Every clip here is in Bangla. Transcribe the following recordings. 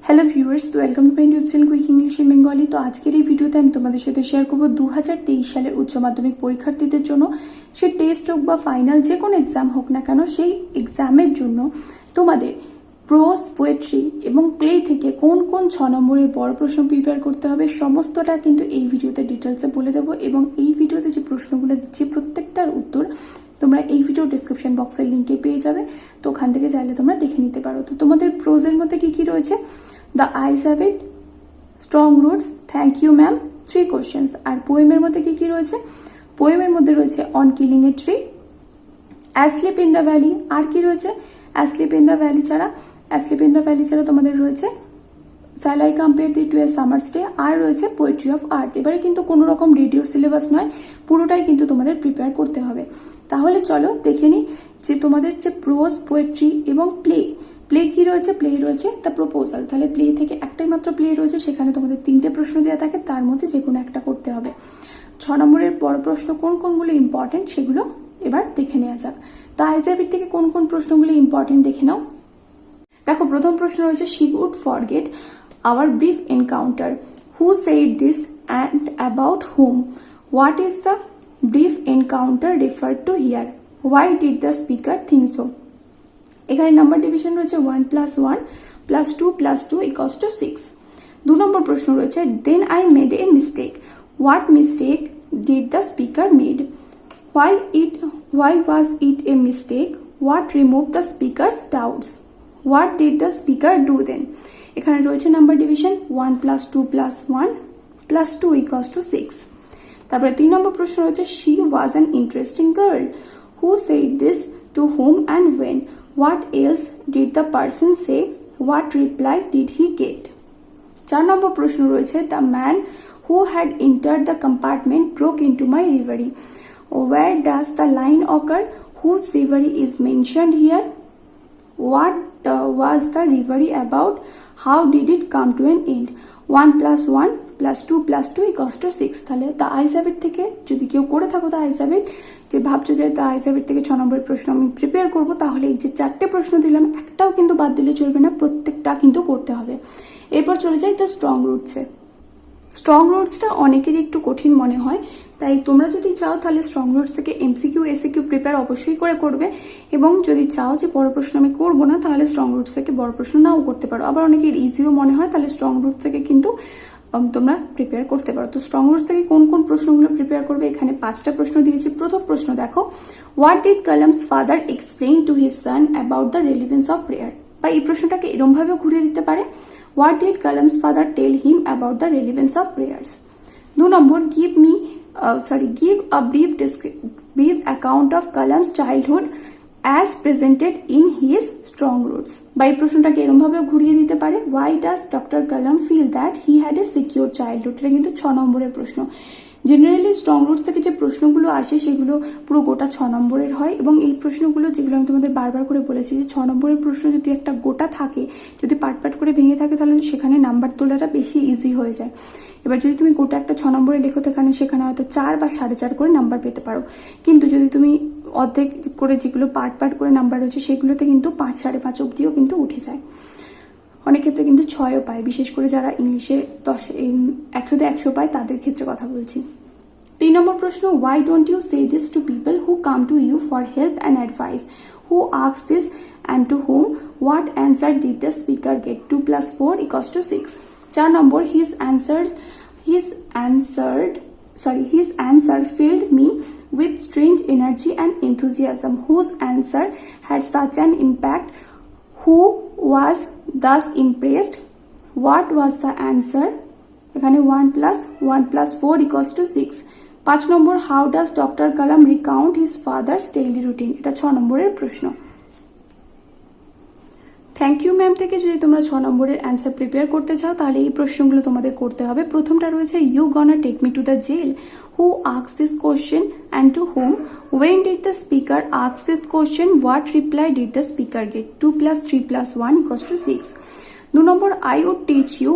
হ্যালো ভিউয়ার্স, তো welcome to my YouTube channel quick English in Bengali. তো আজকের এই ভিডিওতে আমি তোমাদের সাথে শেয়ার করবো 2023 সালের উচ্চ মাধ্যমিক পরীক্ষার্থীদের জন্য, সে টেস্ট হোক বা ফাইনাল যে কোনো এক্সাম হোক না কেন, সেই এক্সামের জন্য তোমাদের প্রোজ, পোয়েট্রি এবং প্লে থেকে কোন কোন 6 নম্বরের বড় প্রশ্ন প্রিপেয়ার করতে হবে সমস্তটা কিন্তু এই ভিডিওতে ডিটেলসে বলে দেবো। এবং এই ভিডিওতে যে প্রশ্নগুলো দিচ্ছি প্রত্যেকটার উত্তর তোমরা এই ভিডিও ডিসক্রিপশন বক্সের লিঙ্কে পেয়ে যাবে, তো ওখান থেকে চাইলে তোমরা দেখে নিতে পারো। তো তোমাদের প্রোজের মধ্যে কি কি রয়েছে? The eyes have it, strong roots, thank you ma'am, 3 questions। আর পোয়েমের মধ্যে কি কি রয়েছে? পোয়েমের মধ্যে রয়েছে on killing a tree, asleep in the valley, আর কি রয়েছে? asleep in the valley ছাড়া তোমাদের রয়েছে shall I compare thee to a summer's day, আর রয়েছে poetry of earth। এবারে কিন্তু কোনো রকম রেডিও সিলেবাস নয়, পুরোটাই কিন্তু তোমাদের প্রিপেয়ার করতে হবে। তাহলে চলো দেখে নিই যে তোমাদের যে প্রোজ, পোয়েট্রি এবং প্লে কি রয়েছে? প্লে রয়েছে দ্য প্রপোজাল। তাহলে প্লে থেকে একটাই মাত্র প্লে রয়েছে, সেখানে তোমাদের 3টে প্রশ্ন দেওয়া থাকে, তার মধ্যে যে কোনো একটা করতে হবে। 6 নম্বরের বড় প্রশ্ন কোনগুলো ইম্পর্টেন্ট সেগুলো এবার দেখে নেওয়া যাক। তা আইজাবির থেকে কোন কোন প্রশ্নগুলো ইম্পর্টেন্ট দেখে নাও। দেখো, প্রথম প্রশ্ন রয়েছে she would forget our brief encounter, who said this and about whom, what is the brief encounter referred to here, why did the speaker think so। এখানে নাম্বার ডিভিশন রয়েছে 1 + 1 + 2 + 2 = 6। 2 নম্বর প্রশ্ন রয়েছে then I made a mistake, what mistake did the speaker made, why was it a mistake, what removed the speaker's doubts, what did the speaker do then। এখানে রয়েছে নাম্বার ডিভিশন 1 + 2 + 1 + 2 = 6। তারপরে 3 নম্বর প্রশ্ন রয়েছে she was an interesting girl, who said this, to whom and when, what else did the person say, what reply did he get। 4 number প্রশ্ন রয়েছে the man who had entered the compartment broke into my reverie, where does the line occur, whose reverie is mentioned here, what was the reverie about, how did it come to an end। 1 + 1 + 2 + 2 = 6। তাহলে দ্য আইস হ্যাবিট থেকে যদি কেউ করে থাকো দ্য আইস হ্যাবিট, যে ভাবছো যে দ্য আইস হ্যাবিট থেকে 6 নম্বরের প্রশ্ন আমি প্রিপেয়ার করব, তাহলে এই যে 4টে প্রশ্ন দিলাম একটাও কিন্তু বাদ দিলে চলবে না, প্রত্যেকটা কিন্তু করতে হবে। এরপর চলে যাই দ্য স্ট্রং রুটসে। স্ট্রং রুটসটা অনেকেরই একটু কঠিন মনে হয়, তাই তোমরা যদি চাও তাহলে স্ট্রং রুটস থেকে MCQ SAQ প্রিপেয়ার অবশ্যই করবে, এবং যদি চাও যে বড় প্রশ্ন আমি করবো না তাহলে স্ট্রং রুটস থেকে বড় প্রশ্ন নাও করতে পারো। আবার অনেকের ইজিও মনে হয়, তাহলে স্ট্রং রুটস থেকে কিন্তু তোমরা প্রিপেয়ার করতে পারো। তো স্ট্রং রুটস থেকে কোন কোন প্রশ্নগুলো প্রিপেয়ার করবে, এখানে 5টা প্রশ্ন দিয়েছি। প্রথম প্রশ্ন দেখো, what did Kalam's father explain to his son about the relevance of prayer. বা এই প্রশ্নটাকে এরমভাবেও ঘুরিয়ে দিতে পারে, what did Kalam's father tell him about the relevance of prayers. 2 number, give a brief account of Kalam's childhood as presented in his strong roots। বা এই প্রশ্নটাকে এরকম ভাবে ঘুরিয়ে দিতে পারে, why does Dr. Kalam feel that he had a secure childhood। এটা কিন্তু 6 নম্বরের প্রশ্ন। জেনারেলি স্ট্রং রুটস থেকে যে প্রশ্নগুলো আসে সেগুলো পুরো গোটা 6 নম্বরের হয়, এবং এই প্রশ্নগুলো যেগুলো আমি তোমাদের বারবার করে বলেছি যে 6 নম্বরের প্রশ্ন যদি একটা গোটা থাকে, যদি পার্ট করে ভেঙে থাকে, তাহলে সেখানে নাম্বার তোলাটা বেশি ইজি হয়ে যায়। এবার যদি তুমি গোটা একটা 6 নম্বরে লেখো, সেখানে হয়তো 4 বা 4.5 করে নাম্বার পেতে পারো, কিন্তু যদি তুমি অর্ধেক করে যেগুলো পার্ট করে নাম্বার রয়েছে সেগুলোতে কিন্তু 5, 5.5 অব্দিও কিন্তু উঠে যায়। অনেক ক্ষেত্রে কিন্তু 6ও পায়, বিশেষ করে যারা ইংলিশে 100তে 100 পায় তাদের ক্ষেত্রে কথা বলছি। 3 নম্বর প্রশ্ন, why don't you say this to people who come to you for help and advice, who asks this and to whom, what answer did the speaker get। 2 + 4 = 6। 4 number, his answer filled me with strange energy and enthusiasm, whose answer had such an impact, who was thus impressed, what was the answer। এখানে 1 + 1 + 4 = 6। 5 নম্বর, how does Dr. Kalam recount his father's daily routine। এটা 6 নম্বরের প্রশ্ন। থ্যাংক ইউ ম্যাম থেকে যদি তোমরা 6 নম্বরের অ্যান্সার প্রিপেয়ার করতে চাও তাহলে এই প্রশ্নগুলো তোমাদের করতে হবে। প্রথমটা রয়েছে you gonna take me to the jail, who asks this question and to whom, when did the speaker ask this question, what reply did the speaker get. 2 + 3 + 1 = 6। 2 number, I would teach you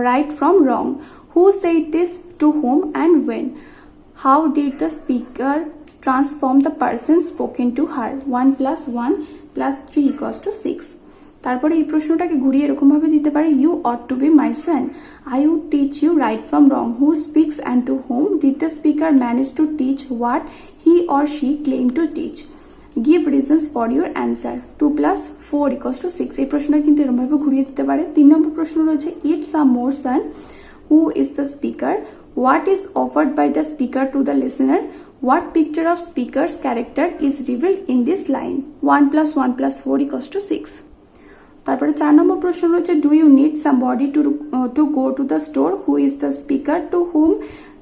right from wrong, who said this, to whom and when, how did the speaker transform the person spoken to her. 1 + 1 + 3 = 6। তারপরে এই প্রশ্নটাকে ঘুরিয়ে এরকম ভাবে দিতে পারে, you ought to be my son, I would teach you right from wrong, who speaks and to whom did the speaker manage to teach what he or she claim to teach, give reasons for your answer, 2 + 4 = 6। এই প্রশ্নটা কিন্তু এরকম ভাবে ঘুরিয়ে দিতে পারে। 3 নম্বর প্রশ্ন রয়েছে, eat some more son, who is the speaker, what is offered by the speaker to the listener, what picture of speaker's character is revealed in this line, 1 + 1 + 4 = 6। তারপরে 4 নম্বর প্রশ্ন রয়েছে, do you need somebody to go to the store, who is the speaker, to whom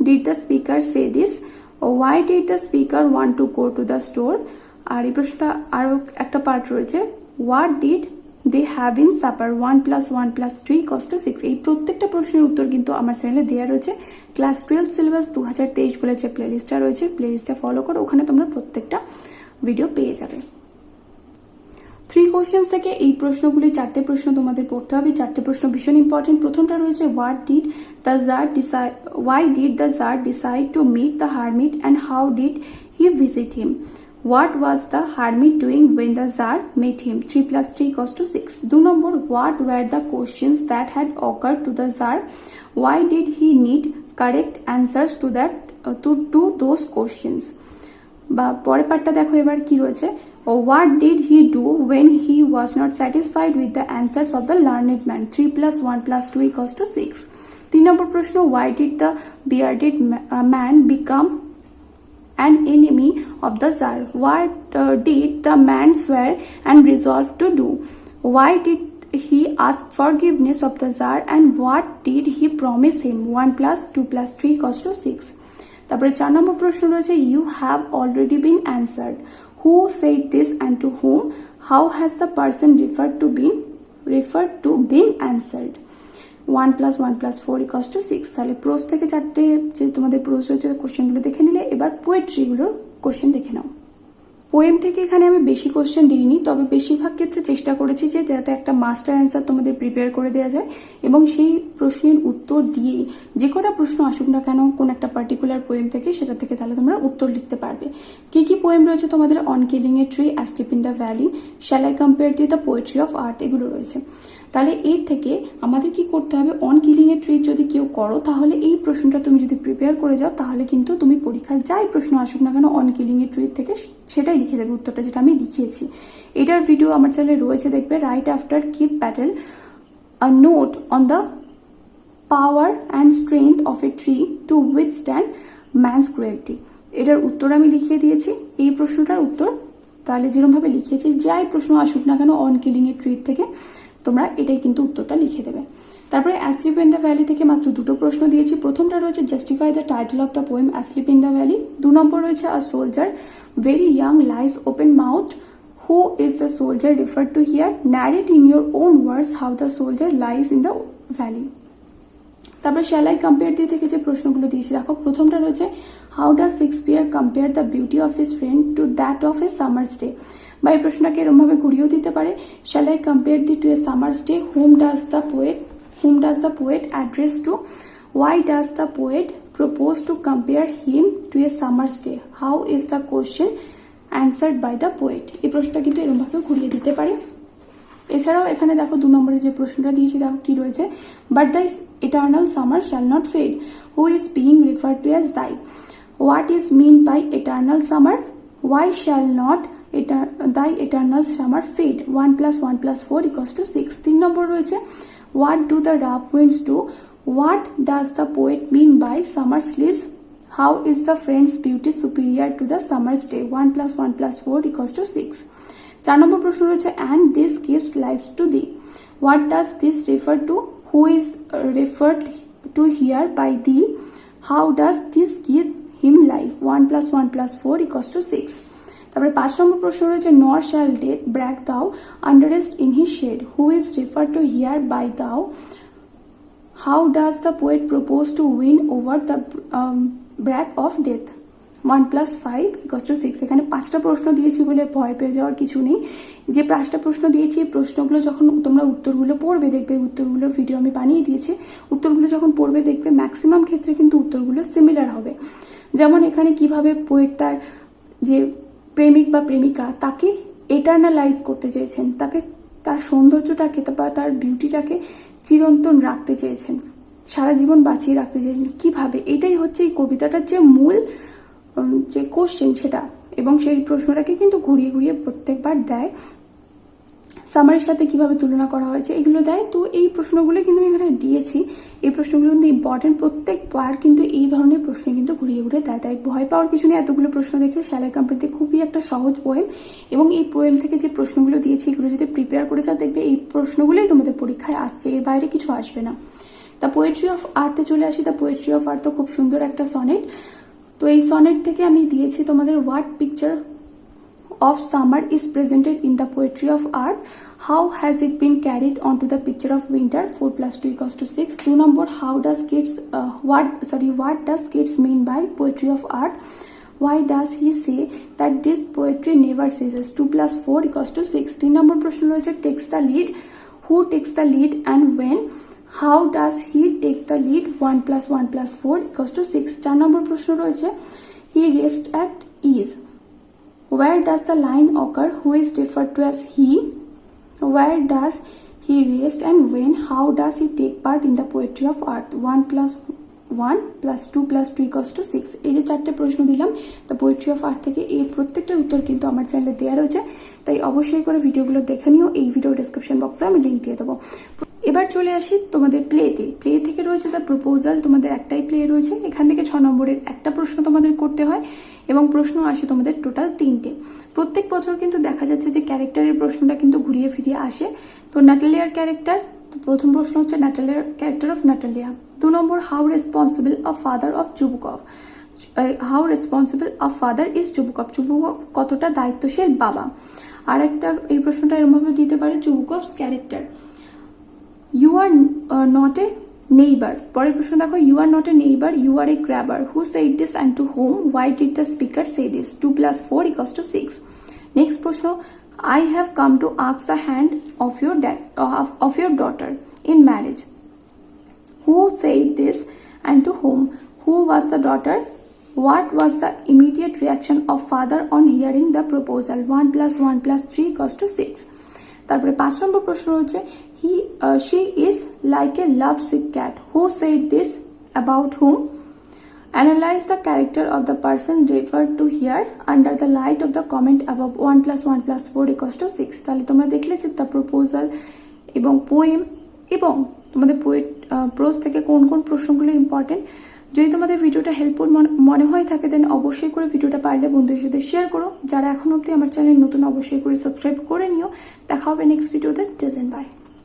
did the speaker say this, why did the speaker want to go to the store. আর এই প্রশ্নটা আরও একটা পার্ট রয়েছে, what did they have in supper, 1 + 1 + 3 = 6। এই প্রত্যেকটা প্রশ্নের উত্তর কিন্তু আমার চ্যানেলে দেওয়া রয়েছে। ক্লাস 12 সিলেবাস 2023 বলে যে প্লেলিস্টটা রয়েছে, প্লেলিস্টটা ফলো করো, ওখানে তোমরা প্রত্যেকটা ভিডিও পেয়ে যাবে। 3 কোশ্চেন্স থেকে এই প্রশ্নগুলি 4টে প্রশ্ন তোমাদের পড়তে হবে। 4টে প্রশ্ন ভীষণ ইম্পর্টেন্ট। প্রথমটা রয়েছে, why did the czar decide to meet the hermit and how did he visit him, what was the hermit doing when the Tsar met him, 3 + 3 = 6। 2 number, what were the questions that had occurred to the Tsar, why did he need correct answers to those questions। বা পরের পার্টটা দেখো এবার কি রয়েছে, what did he do when he was not satisfied with the answers of the learned man, 3 + 1 + 2 = 6। 3 number প্রশ্ন, why did the bearded man become an enemy of the Tsar, what did the man swear and resolve to do, why did he ask forgiveness of the Tsar and what did he promise him, 1 + 2 + 3 = 6। তারপরে 4 নম্বর প্রশ্ন রয়েছে, you have already been answered, who said this and to whom, how has the person referred to been answered, 1 + 1 + 4 = 6। তাহলে প্রোজ থেকে 4টে যে তোমাদের প্রোজ রয়েছে কোশ্চেনগুলো দেখে নিলে, এবার পোয়েট্রিগুলোর কোশ্চেন দেখে নাও। পোয়েম থেকে এখানে আমি বেশি কোশ্চেন দিইনি, তবে বেশিরভাগ ক্ষেত্রে চেষ্টা করেছি যে যাতে একটা মাস্টার অ্যান্সার তোমাদের প্রিপেয়ার করে দেওয়া যায় এবং সেই প্রশ্নের উত্তর দিয়েই যে কটা প্রশ্ন আসুক না কেন কোন একটা পার্টিকুলার পোয়েম থেকে, সেটা থেকে তাহলে তোমরা উত্তর লিখতে পারবে। কি কি পোয়েম রয়েছে তোমাদের, on killing a tree, asleep in the valley, shall I compare the the poetry of art, এগুলো রয়েছে। তাহলে এর থেকে আমাদের কি করতে হবে, অন কিলিং এ ট্রি যদি কেউ করো তাহলে এই প্রশ্নটা তুমি যদি প্রিপেয়ার করে যাও তাহলে কিন্তু তুমি পরীক্ষায় যাই প্রশ্ন আসুক না কেন অন কিলিং এ ট্রি থেকে সেটাই লিখে দেবে উত্তরটা, যেটা আমি লিখিয়েছি। এটার ভিডিও আমার চ্যানেলে রয়েছে, দেখবে, right after keep Patel a note on the power and strength of a tree two withstand man's cruelty. এটার উত্তর আমি লিখিয়ে দিয়েছি। এই প্রশ্নটার উত্তর তাহলে যেরকমভাবে লিখিয়েছি, যাই প্রশ্ন আসুক না কেন অন কিলিং এ ট্রি থেকে তোমরা এটাই কিন্তু উত্তরটা লিখে দেবে। তারপরে অ্যাসলিপ ইন দ্য ভ্যালি থেকে মাত্র 2টো প্রশ্ন দিয়েছি। প্রথমটা রয়েছে, justify the title of the poem asleep in the valley. 2 number রয়েছে, a soldier very young lies open mouth, who is the soldier refer to here, narrate in your own words how the soldier lies in the valley. তারপরে শ্যাল আই কম্পেয়ার দিয়ে থেকে যে প্রশ্নগুলো দিয়েছি দেখো, প্রথমটা রয়েছে, how does Shakespeare compare the beauty of his friend to that of a summer's day, বা এই প্রশ্নটাকে এরমভাবে ঘুরিয়েও দিতে পারে, shall I compare thee to a summer's day, whom does the poet address to, why does the poet propose to compare him to a summer's day, how is the question answered by the poet. এই প্রশ্নটা কিন্তু এরমভাবে ঘুরিয়ে দিতে পারে। এছাড়াও এখানে দেখো 2 নম্বরে যে প্রশ্নটা দিয়েছি দেখো কি রয়েছে, but the eternal summer shall not fade, who is being refer to as thy, what is mean by eternal summer, why shall not thy eternal summer fade, 1 + 1 + 4 = 6। 3 নম্বর রয়েছে, what do the rough winds do, what does the poet mean by summer's lease, how is the friend's beauty superior to the summer's day, 1 + 1 + 4 = 6। 4 number প্রশ্ন রয়েছে, and this gives life to thee, what does this refer to, who is referred to here by thee, how does this give him life, 1 + 1 + 4 = 6। তারপরে 5 নম্বর প্রশ্ন রয়েছে, নর shall death brag thou wanderest in his shade, who is refer to here by thou, how does the poet propose to win over the brag of death, 1 + 5 = 6। এখানে 5টা প্রশ্ন দিয়েছি বলে ভয় পেয়ে যাওয়ার কিছু নেই। যে 5টা প্রশ্ন দিয়েছি প্রশ্নগুলো যখন তোমরা উত্তরগুলো পড়বে দেখবে, উত্তরগুলোর ভিডিও আমি বানিয়ে দিয়েছি, উত্তরগুলো যখন পড়বে দেখবে ম্যাক্সিমাম ক্ষেত্রে কিন্তু উত্তরগুলো সিমিলার হবে। যেমন এখানে কিভাবে পোয়েট তার যে প্রেমিক বা প্রেমিকা তাকে এটার্নালাইজ করতে চেয়েছেন, তাকে তার সৌন্দর্যটাকে বা তার বিউটিটাকে চিরন্তন রাখতে চেয়েছেন, সারা জীবন বাঁচিয়ে রাখতে চেয়েছেন। কিভাবে? এটাই হচ্ছে এই কবিতাটার যে মূল যে কোশ্চেন সেটা, এবং সেই প্রশ্নটাকে কিন্তু ঘুরিয়ে ঘুরিয়ে প্রত্যেকবার দেয়। সামারের সাথে কিভাবে তুলনা করা হয়েছে এগুলো দেয়। তো এই প্রশ্নগুলো কিন্তু আমি এখানে দিয়েছি, এই প্রশ্নগুলো কিন্তু ইম্পর্টেন্ট, প্রত্যেকবার কিন্তু এই ধরনের প্রশ্ন কিন্তু ঘুরিয়ে ঘুরিয়ে দেয়। তাই ভয় পাওয়ার কিছু নেই, এতগুলো প্রশ্ন দেখে শ্যালাই কাম্পানিতে খুবই একটা সহজ পোয়েম, এবং এই পোয়েম থেকে যে প্রশ্নগুলো দিয়েছি এগুলো যদি প্রিপেয়ার করে যাও দেখবে এই প্রশ্নগুলোই তোমাদের পরীক্ষায় আসছে, এর বাইরে কিছু আসবে না। দ্য পোয়েট্রি অফ আর্থে চলে আসি। দ্য পোয়েট্রি অফ আর্থ তো খুব সুন্দর একটা সনেট। তো এই সনেট থেকে আমি দিয়েছি তোমাদের what picture of summer is presented in the poetry of art, how has it been carried onto the picture of winter, 4 plus 2 equals to 6. 2 number, how does kids what does kids mean by poetry of art, why does he say that this poetry never ceases, 2 plus 4 equals to 6. 3 number প্রশ্ন রয়েছে takes the lead, who takes the lead and when, how does he take the lead, 1 plus 1 plus 4 equals to 6. 4 number প্রশ্ন রয়েছে he rests at ease, where does the line occur, who is referred to as he, where does he rest and when, how does he take part in the poetry of art, 1 plus 1 plus 2 plus 2 equals to 6. এই যে চারটে প্রশ্ন দিলাম দ্য পোয়েট্রি অফ আর্ট থেকে, এই প্রত্যেকটার উত্তর কিন্তু আমার চ্যানেলে দেওয়া রয়েছে, তাই অবশ্যই করে ভিডিওগুলো দেখে নিও। এই ভিডিও ডেসক্রিপশন বক্সে আমি লিঙ্ক দিয়ে দেবো। এবার চলে আসি তোমাদের প্লেতে। প্লে থেকে রয়েছে দ্য প্রপোজাল, তোমাদের একটাই প্লে রয়েছে, এখান থেকে 6 নম্বরের একটা প্রশ্ন তোমাদের করতে হয়, এবং প্রশ্ন আসে তোমাদের টোটাল 3টে। প্রত্যেক বছর কিন্তু দেখা যাচ্ছে যে ক্যারেক্টারের প্রশ্নটা কিন্তু ঘুরিয়ে ফিরিয়ে আসে। তো নাটালিয়ার ক্যারেক্টার, তো প্রথম প্রশ্ন হচ্ছে নাটালিয়ার character of Natalia. 2 number, how responsible of father of Chubukov, how responsible of father is Chubukov, Chubukov কতটা দায়িত্বশীল বাবা। আর একটা এই প্রশ্নটা এরকমভাবে দিতে পারে, Chubukov's character, you are not a neighbour. পরের প্রশ্ন দেখো, you are not a neighbour, you are a grabber, who said this and to home, why did the speaker say this, 2 plus 4 equals to 6. Next প্রশ্ন, I have come to ask the hand of your daughter in marriage, who said this and to whom, who was the daughter, what was the immediate reaction of father on hearing the proposal, 1 plus 1 plus 3 equals to 6. তারপরে 5 নম্বর প্রশ্ন হচ্ছে, she is like a lovesick cat, who said this about whom, analyze the character of the person referred to here under the light of the comment above, 1 plus 1 plus 4 equals to 6. তাহলে তোমরা দেখলে যে দ্য প্রপোজাল এবং পোয়েম এবং তোমাদের প্রোজ থেকে কোন কোন প্রশ্নগুলো ইম্পর্টেন্ট। যদি তোমাদের ভিডিওটা হেল্পফুল মনে হয়ে থাকে দেন অবশ্যই করে ভিডিওটা পারলে বন্ধুদের সাথে শেয়ার করো। যারা এখন অবধি আমার চ্যানেল নতুন অবশ্যই করে সাবস্ক্রাইব করে নিও। দেখা হবে নেক্সট ভিডিওতে। Till then by.